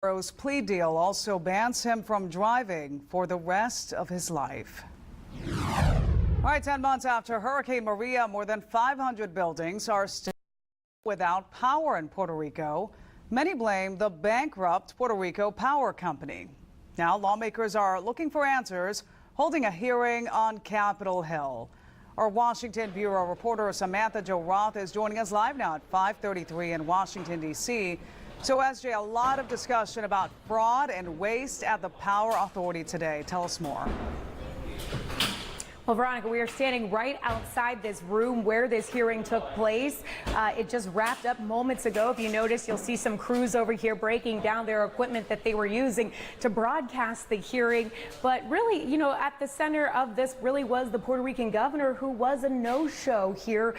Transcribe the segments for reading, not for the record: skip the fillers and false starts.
Rose plea deal also bans him from driving for the rest of his life. All right, 10 months after Hurricane Maria, more than 500 buildings are still without power in Puerto Rico. Many blame the bankrupt Puerto Rico Power Company. Now, lawmakers are looking for answers, holding a hearing on Capitol Hill. Our Washington Bureau reporter Samantha-Jo is joining us live now at 5:33 in Washington, D.C. So, SJ, a lot of discussion about fraud and waste at the Power Authority today. Tell us more. Well, Veronica, we are standing right outside this room where this hearing took place. It just wrapped up moments ago. If you notice, you'll see some crews over here breaking down their equipment that they were using to broadcast the hearing. But really, you know, at the center of this really was the Puerto Rican governor, who was a no-show here.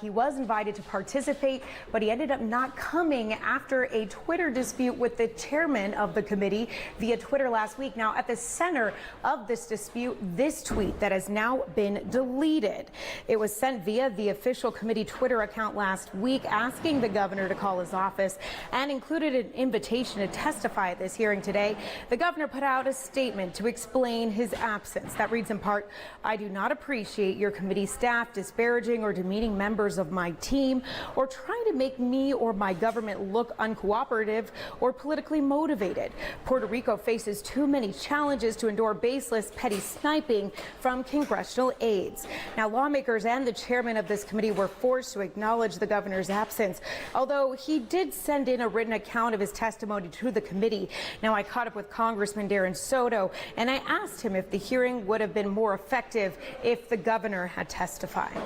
He was invited to participate, but he ended up not coming after a Twitter dispute with the chairman of the committee via Twitter last week. Now, at the center of this dispute, this tweet that has now been deleted. It was sent via the official committee Twitter account last week, asking the governor to call his office, and included an invitation to testify at this hearing today. The governor put out a statement to explain his absence that reads in part, "I do not appreciate your committee staff disparaging or demeaning members of my team, or trying to make me or my government look uncooperative or politically motivated. Puerto Rico faces too many challenges to endure baseless petty sniping from congressional aides." Now, lawmakers and the chairman of this committee were forced to acknowledge the governor's absence, although he did send in a written account of his testimony to the committee. Now, I caught up with Congressman Darren Soto, and I asked him if the hearing would have been more effective if the governor had testified.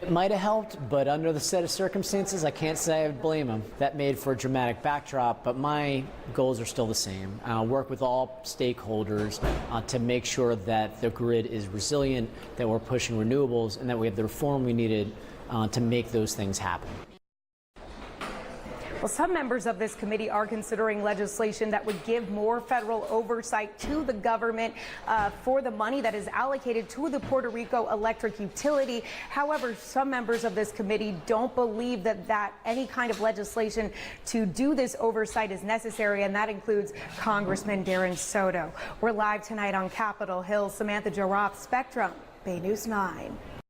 It might have helped, but under the set of circumstances, I can't say I would blame him. That made for a dramatic backdrop, but my goals are still the same. Work with all stakeholders to make sure that the grid is resilient, that we're pushing renewables, and that we have the reform we needed to make those things happen. Well, some members of this committee are considering legislation that would give more federal oversight to the government for the money that is allocated to the Puerto Rico electric utility. However, some members of this committee don't believe that any kind of legislation to do this oversight is necessary, and that includes Congressman Darren Soto. We're live tonight on Capitol Hill. Samantha-Jo, Spectrum, BN9.